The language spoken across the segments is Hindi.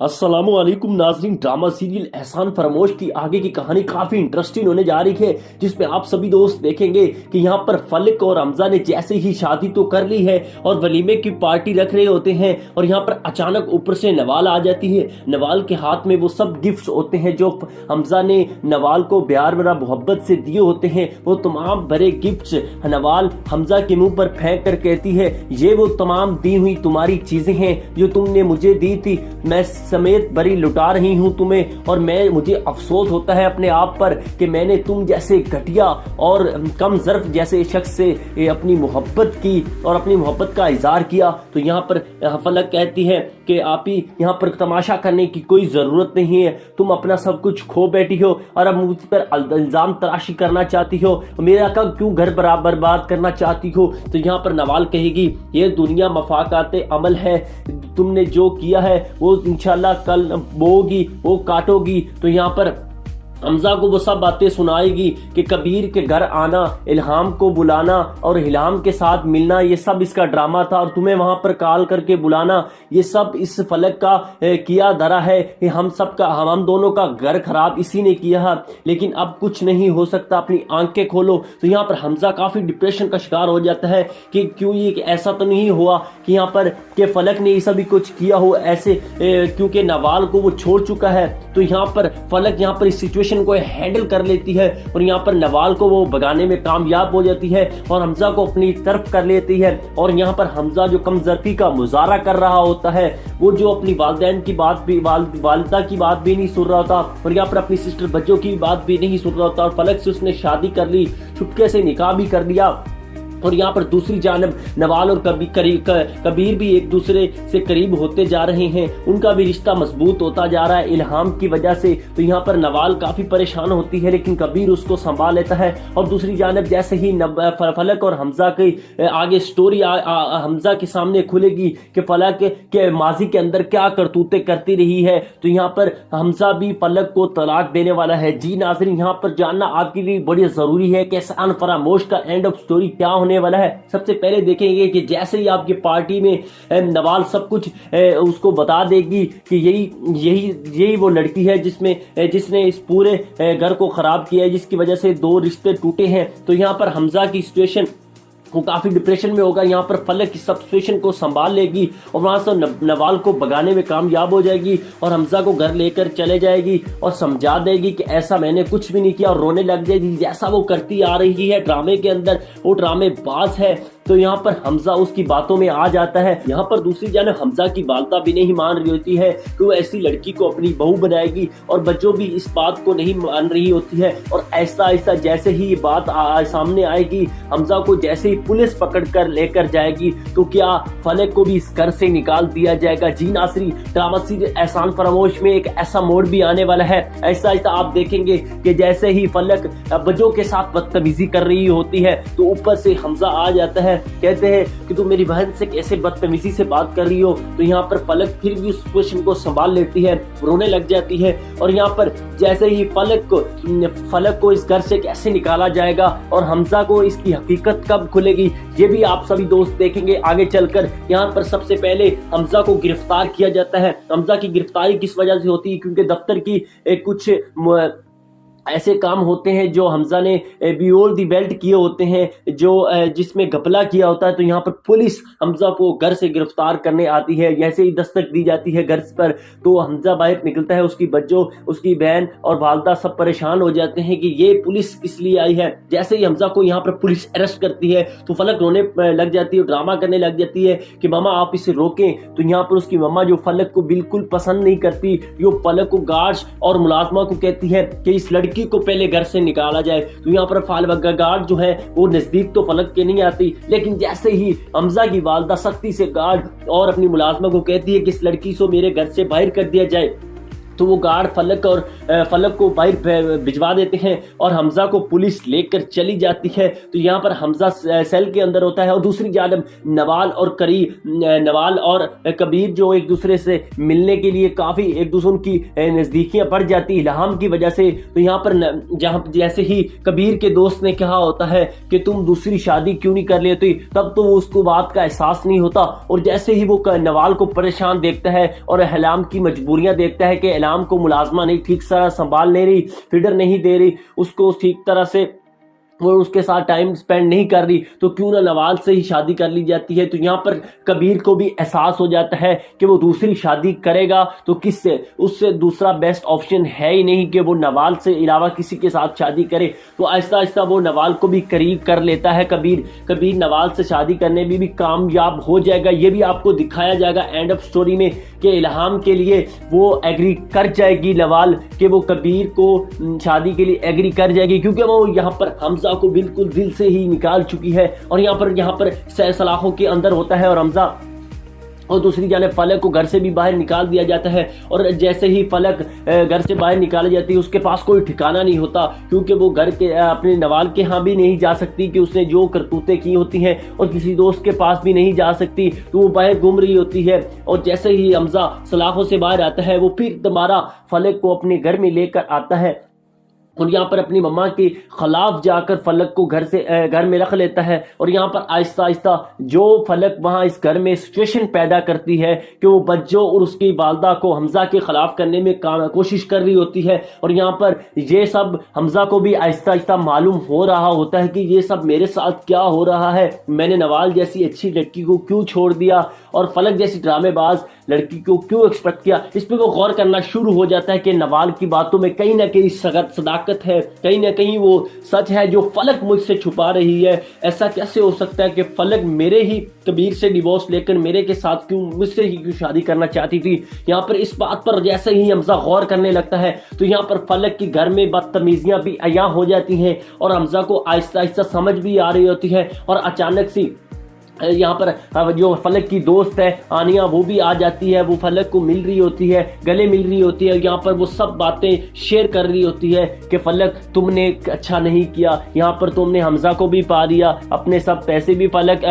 अस्सलामुअलैकुम नाजरीन। ड्रामा सीरियल एहसान फरामोश की आगे की कहानी काफी इंटरेस्टिंग होने जा रही है, जिसमें आप सभी दोस्त देखेंगे कि यहाँ पर फलक और हमजा ने जैसे ही शादी तो कर ली है और वलीमे की पार्टी रख रहे होते हैं और यहाँ पर अचानक ऊपर से नवाल आ जाती है। नवाल के हाथ में वो सब गिफ्ट्स होते हैं जो हमजा ने नवाल को प्यार भरा मोहब्बत से दिए होते हैं। वो तमाम भरे गिफ्ट्स नवाल हमजा के मुंह पर फेंक कर कहती है, ये वो तमाम दी हुई तुम्हारी चीजें हैं जो तुमने मुझे दी थी, मैं समेत बरी लुटा रही हूं तुम्हें। और मुझे अफसोस होता है अपने आप पर कि मैंने तुम जैसे घटिया और कम ज़र्फ जैसे शख्स से अपनी मोहब्बत की और अपनी मोहब्बत का इजहार किया। तो यहाँ पर फलक कहती है कि आप ही यहाँ पर तमाशा करने की कोई ज़रूरत नहीं है, तुम अपना सब कुछ खो बैठी हो और अब मुझ पर इल्ज़ाम तराशी करना चाहती हो, मेरा का क्यों घर बर्बाद करना चाहती हो। तो यहाँ पर नवाल कहेगी, ये दुनिया मफाकाते अमल है, तुमने जो किया है वो इंशाल्लाह कल बोगी वो काटोगी। तो यहाँ पर हमजा को वो सब बातें सुनाएगी कि कबीर के घर आना, इल्हाम को बुलाना और इल्हाम के साथ मिलना, ये सब इसका ड्रामा था और तुम्हें वहां पर कॉल करके बुलाना, ये सब इस फलक का किया धरा है कि हम दोनों का घर खराब इसी ने किया है, लेकिन अब कुछ नहीं हो सकता, अपनी आंखें खोलो। तो यहाँ पर हमजा काफी डिप्रेशन का शिकार हो जाता है कि क्यों ये ऐसा तो नहीं हुआ कि यहाँ पर के फलक ने ये सभी कुछ किया हो ऐसे, क्योंकि नवाल को वो छोड़ चुका है। तो यहाँ पर फलक यहाँ पर इस सिचुएशन को हैंडल कर लेती है और यहाँ पर नवाल को वो भगाने में कामयाब हो जाती है और हमजा को अपनी तरफ कर लेती है। और यहाँ पर हमजा जो कमजोरी का मुजाहरा कर रहा होता है, वो जो अपनी वालिदैन की बात भी वालिदा की बात भी नहीं सुन रहा था और यहाँ पर अपनी सिस्टर बच्चों की बात भी नहीं सुन रहा था और फलक से उसने शादी कर ली, चुपके से निकाह भी कर दिया। और यहाँ पर दूसरी जानब नवाल और कबीर भी एक दूसरे से करीब होते जा रहे हैं, उनका भी रिश्ता मजबूत होता जा रहा है इल्हाम की वजह से। तो यहाँ पर नवाल काफी परेशान होती है लेकिन कबीर उसको संभाल लेता है। और दूसरी जानब जैसे ही फलक और हमजा के आगे स्टोरी हमजा के सामने खुलेगी कि फलक के माजी के अंदर क्या करतूतें करती रही है, तो यहाँ पर हमजा भी फलक को तलाक देने वाला है। जी नाज़रीन, यहाँ पर जानना आपके लिए बड़ी जरूरी है कि एहसान फरामोश का एंड ऑफ स्टोरी क्या होने वाला है। सबसे पहले देखेंगे कि जैसे ही आपकी पार्टी में नवाल सब कुछ उसको बता देगी कि यही वो लड़की है जिसने इस पूरे घर को खराब किया है, जिसकी वजह से 2 रिश्ते टूटे हैं। तो यहाँ पर हमजा की सिचुएशन वो काफी डिप्रेशन में होगा। यहाँ पर फलक इस सिचुएशन को संभाल लेगी और वहां से नवाल को भगाने में कामयाब हो जाएगी और हमजा को घर लेकर चले जाएगी और समझा देगी कि ऐसा मैंने कुछ भी नहीं किया और रोने लग जाएगी जैसा वो करती आ रही है ड्रामे के अंदर, वो ड्रामेबाज है। तो यहाँ पर हमजा उसकी बातों में आ जाता है। यहाँ पर दूसरी जानब हमजा की वालिदा भी नहीं मान रही होती है कि वो ऐसी लड़की को अपनी बहू बनाएगी और बच्चों भी इस बात को नहीं मान रही होती है। और ऐसा ऐसा जैसे ही ये बात सामने आएगी, हमजा को जैसे ही पुलिस पकड़ कर लेकर जाएगी तो क्या फलक को भी इस घर से निकाल दिया जाएगा। जी नाज़रीन, ड्रामा सीरियल एहसान फरामोश में एक ऐसा मोड़ भी आने वाला है। ऐसा ऐसा आप देखेंगे कि जैसे ही फलक बच्चों के साथ बदतमीजी कर रही होती है तो ऊपर से हमजा आ जाता है, कहते हैं कि तू मेरी बहन से कैसे बदतमीजी से बात कर रही हो। तो यहाँ पर फलक फिर भी उस सिचुएशन को संभाल लेती है, रोने लग जाती है। और यहाँ पर जैसे ही फलक को इस घर से कैसे निकाला जाएगा और हमजा को इसकी हकीकत कब खुलेगी, ये भी आप सभी दोस्त देखेंगे आगे चलकर। यहाँ पर सबसे पहले हमजा को गिरफ्तार किया जाता है। हमजा की गिरफ्तारी किस वजह से होती है, क्योंकि दफ्तर की कुछ ऐसे काम होते हैं जो हमजा ने बियोल दी बेल्ट किए होते हैं, जो जिसमें घपला किया होता है। तो यहाँ पर पुलिस हमजा को घर से गिरफ्तार करने आती है। जैसे ही दस्तक दी जाती है घर पर तो हमजा बाहर निकलता है, उसकी बच्चों, उसकी बहन और वालिदा सब परेशान हो जाते हैं कि ये पुलिस किस लिए आई है। जैसे ही हमजा को यहाँ पर पुलिस अरेस्ट करती है तो फलक रोने लग जाती है, ड्रामा करने लग जाती है कि मामा आप इसे रोकें। तो यहाँ पर उसकी मम्मा जो फलक को बिल्कुल पसंद नहीं करती, जो फलक को गार्ड्स और मुलाजमा को कहती है कि इस लड़की को पहले घर से निकाला जाए। तो यहाँ पर गार्ड जो है वो नजदीक तो फलक के नहीं आती, लेकिन जैसे ही हमजा की वालिदा सख्ती से गार्ड और अपनी मुलाजमा को कहती है कि इस लड़की को मेरे घर से बाहर कर दिया जाए, तो वो गार्ड फलक को बाहर भिजवा देते हैं और हमजा को पुलिस लेकर चली जाती है। तो यहाँ पर हमजा सेल के अंदर होता है और दूसरी जानब नवाल और कबीर जो एक दूसरे से मिलने के लिए काफ़ी एक दूसरे की नज़दीकियाँ बढ़ जाती है इल्हाम की वजह से। तो यहाँ पर जहाँ जैसे ही कबीर के दोस्त ने कहा होता है कि तुम दूसरी शादी क्यों नहीं कर लेती, तब तो वो उसको बात का एहसास नहीं होता। और जैसे ही वो नवाल को परेशान देखता है और इल्हाम की मजबूरियां देखता है कि इल्हाम को मुलाजमा नहीं ठीक तरह संभाल नहीं रही, फीडर नहीं दे रही, उसको ठीक तरह से वो उसके साथ टाइम स्पेंड नहीं कर रही, तो क्यों ना नवाल से ही शादी कर ली जाती है। तो यहाँ पर कबीर को भी एहसास हो जाता है कि वो दूसरी शादी करेगा तो किससे, उससे दूसरा बेस्ट ऑप्शन है ही नहीं कि वो नवाल से अलावा किसी के साथ शादी करे। तो आहिस्ता आहिस्ता वो नवाल को भी करीब कर लेता है कबीर नवाल से शादी करने में भी कामयाब हो जाएगा। ये भी आपको दिखाया जाएगा एंड ऑफ स्टोरी में कि इल्हाम के लिए वो एग्री कर जाएगी नवाल, कि वो कबीर को शादी के लिए एग्री कर जाएगी, क्योंकि वो यहाँ पर हमजा को बिल्कुल दिल से ही निकाल चुकी है। और यहाँ पर सलाखों के अंदर होता है और हमजा और दूसरी जाने फलक को घर से भी बाहर निकाल दिया जाता है। और जैसे ही फलक घर से बाहर निकाली जाती है उसके पास कोई ठिकाना नहीं होता, क्योंकि वो घर के अपने नवाल के यहाँ भी नहीं जा सकती कि उसने जो करतूतें की होती हैं, और किसी दोस्त के पास भी नहीं जा सकती, तो वो बाहर घूम रही होती है। और जैसे ही हमजा सलाखों से बाहर आता है वो फिर दोबारा फलक को अपने घर में लेकर आता है और यहाँ पर अपनी मम्मा के खिलाफ जाकर फलक को घर में रख लेता है। और यहाँ पर आहिस्ता आहिस्ता जो फलक वहाँ इस घर में सिचुएशन पैदा करती है कि वो बच्चों और उसकी वालदा को हमजा के खिलाफ करने में कोशिश कर रही होती है। और यहाँ पर ये सब हमजा को भी आहिस्ता आहिस्ता मालूम हो रहा होता है कि ये सब मेरे साथ क्या हो रहा है, मैंने नवाल जैसी अच्छी लड़की को क्यों छोड़ दिया और फलक जैसी ड्रामेबाज लड़की को क्यों एक्सपेक्ट किया। इस पर वो गौर करना शुरू हो जाता है कि नवाल की बातों में कहीं ना कहीं सदाकत है, कहीं ना कहीं वो सच है जो फलक मुझसे छुपा रही है। ऐसा कैसे हो सकता है कि फलक मेरे ही कबीर से डिवोर्स लेकर मेरे के साथ क्यों, मुझसे ही क्यों शादी करना चाहती थी। यहाँ पर इस बात पर जैसे ही हमजा गौर करने लगता है तो यहाँ पर फलक की घर में बदतमीजियां भी अयां हो जाती हैं और हमजा को आहिस्ता आहिस्ता समझ भी आ रही होती है। और अचानक सी यहाँ पर जो फलक की दोस्त है आनिया वो भी आ जाती है, वो फलक को मिल रही होती है, गले मिल रही होती है। यहाँ पर वो सब बातें शेयर कर रही होती है कि फलक तुमने अच्छा नहीं किया, यहाँ पर तुमने हमजा को भी पा लिया, अपने सब पैसे भी फलक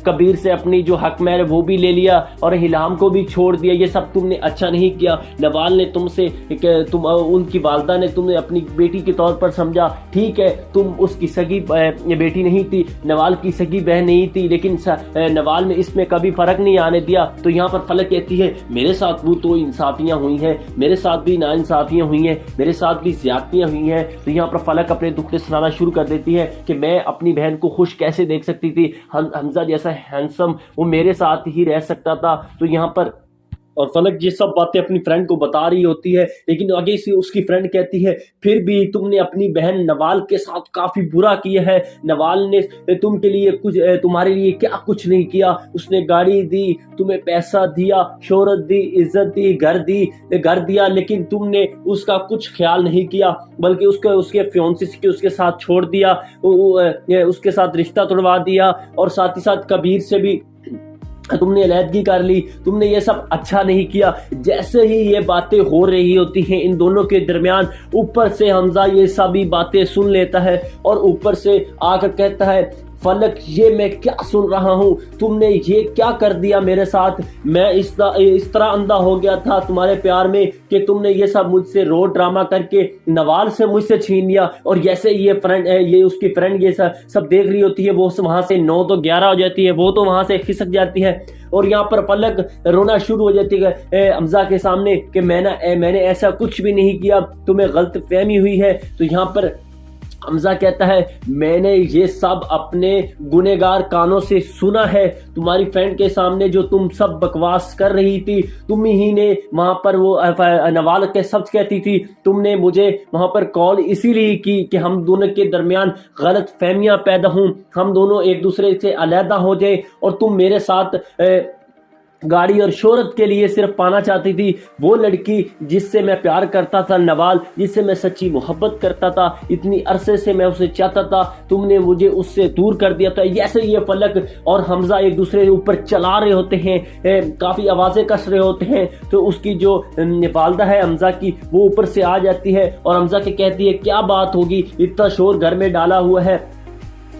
कबीर से अपनी जो हक में है वो भी ले लिया और इल्हाम को भी छोड़ दिया, ये सब तुमने अच्छा नहीं किया। नवाल ने तुमसे उनकी वालदा ने तुम्हें अपनी बेटी के तौर पर समझा, ठीक है तुम उसकी सगी बेटी नहीं थी, नवाल की सगी बहन नहीं थी, लेकिन नवाल में इसमें कभी फर्क नहीं आने दिया। तो यहाँ पर फलक कहती है मेरे साथ वो तो इंसाफियां हुई हैं, मेरे साथ भी नाइंसाफियां हुई हैं, मेरे साथ भी ज्यादतियां हुई हैं। तो यहाँ पर फलक अपने दुख से सुनाना शुरू कर देती है कि मैं अपनी बहन को खुश कैसे देख सकती थी, हमजा जैसा हैंडसम वो मेरे साथ ही रह सकता था। तो यहाँ पर और फलक ये सब बातें अपनी फ्रेंड को बता रही होती है, लेकिन आगे से उसकी फ्रेंड कहती है फिर भी तुमने अपनी बहन नवाल के साथ काफी बुरा किया है, नवाल ने तुमके लिए कुछ, तुम्हारे लिए क्या कुछ नहीं किया, उसने गाड़ी दी, तुम्हें पैसा दिया, शोहरत दी, इज्जत दी, घर दिया, लेकिन तुमने उसका कुछ ख्याल नहीं किया, बल्कि उसके फियांसे के उसके साथ छोड़ दिया, उसके साथ रिश्ता तोड़वा दिया और साथ ही साथ कबीर से भी तुमने अलहदगी कर ली, तुमने ये सब अच्छा नहीं किया। जैसे ही ये बातें हो रही होती हैं इन दोनों के दरमियान, ऊपर से हमजा ये सभी बातें सुन लेता है और ऊपर से आकर कहता है फलक ये मैं क्या सुन रहा हूँ, तुमने ये क्या कर दिया मेरे साथ, मैं इस तरह अंधा हो गया था तुम्हारे प्यार में कि तुमने ये सब मुझसे रोड ड्रामा करके नवाल से मुझसे छीन लिया। और जैसे ये उसकी फ्रेंड ये सब देख रही होती है, वो वहां से 9 तो 11 हो जाती है, वो तो वहां से खिसक जाती है और यहाँ पर फलक रोना शुरू हो जाती है हमजा के सामने कि मैंने ऐसा कुछ भी नहीं किया, तुम्हें गलत फहमी हुई है। तो यहाँ पर हमजा कहता है मैंने ये सब अपने गुनेगार कानों से सुना है, तुम्हारी फ्रेंड के सामने जो तुम सब बकवास कर रही थी, तुम ही ने वहां पर वो नवाल के सच कहती थी, तुमने मुझे वहां पर कॉल इसीलिए की कि हम दोनों के दरमियान गलत फहमियां पैदा हों, हम दोनों एक दूसरे से अलहदा हो जाए और तुम मेरे साथ गाड़ी और शोहरत के लिए सिर्फ पाना चाहती थी। वो लड़की जिससे मैं प्यार करता था, नवाल, जिससे मैं सच्ची मोहब्बत करता था, इतनी अरसे से मैं उसे चाहता था, तुमने मुझे उससे दूर कर दिया था। जैसे ये फलक और हमजा एक दूसरे के ऊपर चला रहे होते हैं, काफी आवाजें कस रहे होते हैं, तो उसकी जो वालदा है हमजा की, वो ऊपर से आ जाती है और हमजा के कहती है क्या बात होगी, इतना शोर घर में डाला हुआ है।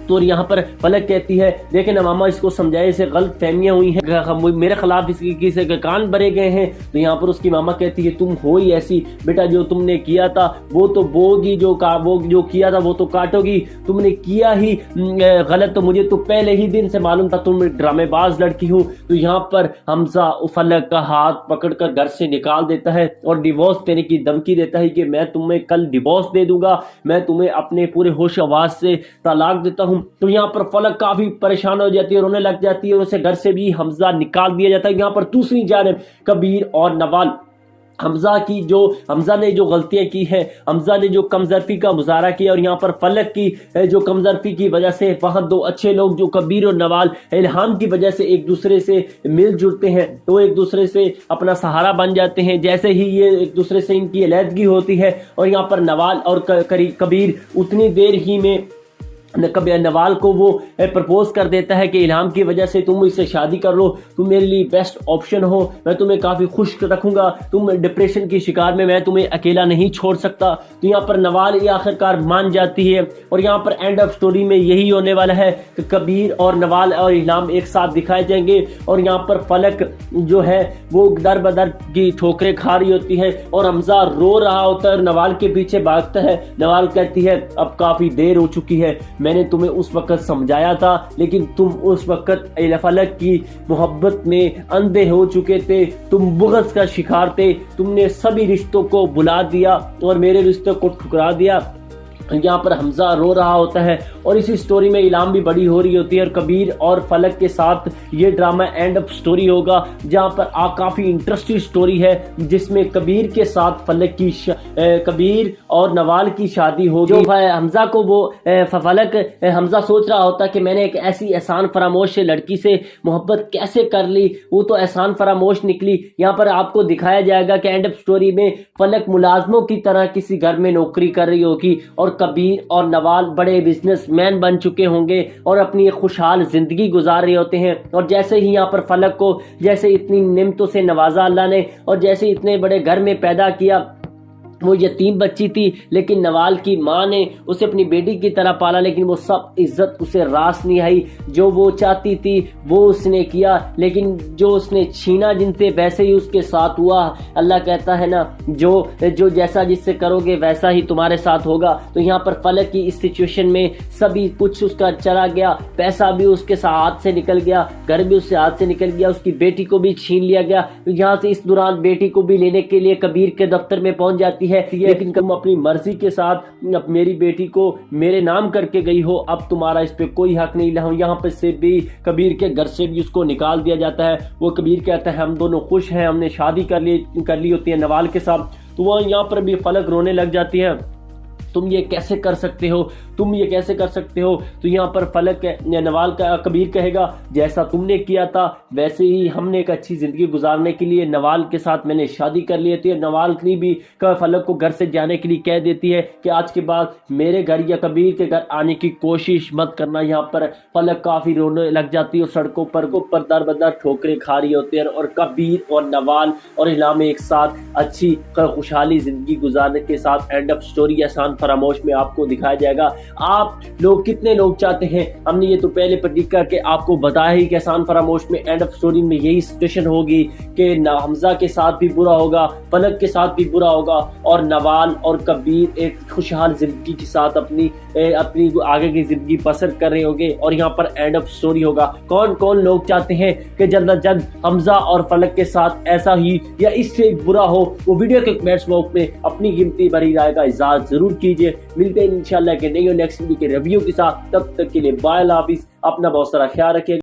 तो यहाँ पर फलक कहती है देखे ना मामा, इसको समझाए, इसे गलत फहमियां हुई हैं, मेरे खिलाफ इसकी किसी के कान भरे गए हैं। तो यहाँ पर उसकी मामा कहती है तुम हो ही ऐसी बेटा, जो तुमने किया था वो तो बोगी, वो जो किया था वो तो काटोगी, तुमने किया ही गलत। तो मुझे तो पहले ही दिन से मालूम था तुम ड्रामेबाज लड़की हो। तो यहाँ पर हमजा फलक का हाथ पकड़कर घर से निकाल देता है और डिवोर्स देने की धमकी देता है कि मैं तुम्हें कल डिवोर्स दे दूंगा, मैं तुम्हें अपने पूरे होश आवाज से तलाक देता हूं। तो यहाँ पर फलक काफी परेशान हो जाती है, रोने लग जाती है और उसे घर से भी हमजा निकाल दिया जाता है। यहाँ पर दूसरी जानिब कबीर और नवाल, हमजा ने जो गलतियां की है, हमजा ने जो कमजोरी का मुजाहरा किया, और यहाँ पर फलक की जो कमजोरी की वजह से वहां दो अच्छे लोग जो कबीर और नवाल इल्हाम की वजह से एक दूसरे से मिल जुलते हैं, तो एक दूसरे से अपना सहारा बन जाते हैं। जैसे ही ये एक दूसरे से इनकी अलहदगी होती है और यहाँ पर नवाल और कबीर उतनी देर ही में नवाल को वो प्रपोज कर देता है कि इल्हाम की वजह से तुम इससे शादी कर लो, तुम मेरे लिए बेस्ट ऑप्शन हो, मैं तुम्हें काफी खुश रखूंगा, तुम डिप्रेशन की शिकार में, मैं तुम्हें अकेला नहीं छोड़ सकता। तो यहाँ पर नवाल ये आखिरकार मान जाती है और यहाँ पर एंड ऑफ स्टोरी में यही होने वाला है कि कबीर और नवाल और इल्हाम एक साथ दिखाए जाएंगे और यहाँ पर फलक जो है वो दर बदर की ठोकरें खा रही होती है और हमजा रो रहा होता है, नवाल के पीछे भागता है। नवाल कहती है अब काफी देर हो चुकी है, मैंने तुम्हें उस वक्त समझाया था लेकिन तुम उस वक्त फलक की मोहब्बत में अंधे हो चुके थे, तुम बुग़्ज़ का शिकार थे, तुमने सभी रिश्तों को भुला दिया और मेरे रिश्तों को ठुकरा दिया। यहाँ पर हमजा रो रहा होता है और इसी स्टोरी में इल्हाम भी बड़ी हो रही होती है और कबीर और फलक के साथ ये ड्रामा एंड ऑफ स्टोरी होगा, जहाँ पर काफी इंटरेस्टिंग स्टोरी है जिसमें कबीर के साथ फलक की कबीर और नवाल की शादी होगी। जो हमजा को वो हमजा सोच रहा होता कि मैंने एक ऐसी एहसान फरामोश लड़की से मोहब्बत कैसे कर ली, वो तो एहसान फरामोश निकली। यहाँ पर आपको दिखाया जाएगा कि एंड ऑफ स्टोरी में फलक मुलाजमों की तरह किसी घर में नौकरी कर रही होगी और कबीर और नवाल बड़े बिजनेसमैन बन चुके होंगे और अपनी एक खुशहाल जिंदगी गुजार रहे होते हैं। और जैसे ही यहाँ पर फलक को जैसे इतनी नेमतों से नवाजा अल्लाह ने और जैसे इतने बड़े घर में पैदा किया, वो यतीम बच्ची थी लेकिन नवाल की माँ ने उसे अपनी बेटी की तरह पाला, लेकिन वो सब इज्जत उसे रास नहीं आई। जो वो चाहती थी वो उसने किया, लेकिन जो उसने छीना जिनसे वैसे ही उसके साथ हुआ। अल्लाह कहता है ना, जो जैसा जिससे करोगे वैसा ही तुम्हारे साथ होगा। तो यहाँ पर फलक की इस सिचुएशन में सभी कुछ उसका चला गया, पैसा भी उसके हाथ से निकल गया, घर भी उससे हाथ से निकल गया, उसकी बेटी को भी छीन लिया गया। यहाँ से इस दौरान बेटी को भी लेने के लिए कबीर के दफ्तर में पहुंच जाती है, लेकिन तुम अपनी मर्जी के साथ मेरी बेटी को मेरे नाम करके गई हो, अब तुम्हारा इस पे कोई हक नहीं। यहाँ पे से भी कबीर के घर से भी उसको निकाल दिया जाता है। वो कबीर कहता है हम दोनों खुश हैं, हमने शादी कर ली होती है नवाल के साथ। तो वह यहाँ पर भी फलक रोने लग जाती है, तुम ये कैसे कर सकते हो, तुम ये कैसे कर सकते हो। तो यहाँ पर फलक नवाल का कबीर कहेगा जैसा तुमने किया था वैसे ही हमने एक अच्छी जिंदगी गुजारने के लिए नवाल के साथ मैंने शादी कर ली थी। नवाल ने भी फलक को घर से जाने के लिए कह देती है कि आज के बाद मेरे घर या कबीर के घर आने की कोशिश मत करना। यहाँ पर फलक काफी रोने लग जाती है और सड़कों पर दर बदर ठोकरें खा रही होती है और कबीर और नवाल और इल्हाम एक साथ अच्छी खुशहाली जिंदगी गुजारने के साथ एंड ऑफ स्टोरी एहसान फरामोश में आपको दिखाया जाएगा। आप लोग कितने लोग चाहते हैं, हमने ये तो पहले प्रेडिक्ट करके आपको बताया ही कि एहसान फरामोश में एंड ऑफ स्टोरी में यही सिचुएशन होगी कि हमजा के साथ भी बुरा होगा, फलक के साथ भी बुरा होगा और नवाल और कबीर एक खुशहाल जिंदगी के साथ अपनी आगे की जिंदगी बसर कर रहे होंगे और यहाँ पर एंड ऑफ स्टोरी होगा। कौन कौन लोग चाहते हैं कि जल्द अज जल्द हमजा और फलक के साथ ऐसा ही या इससे बुरा हो, वो वीडियो के कमेंट्स बॉक्स में अपनी कीमती भरी राय का इज़हार जरूर कीजिए। मिलते हैं इंशाल्लाह के नई नेक्स्ट वीडियो के रिव्यू के साथ, तब तक के लिए बाय, हाफिज, अपना बहुत सारा ख्याल रखिएगा।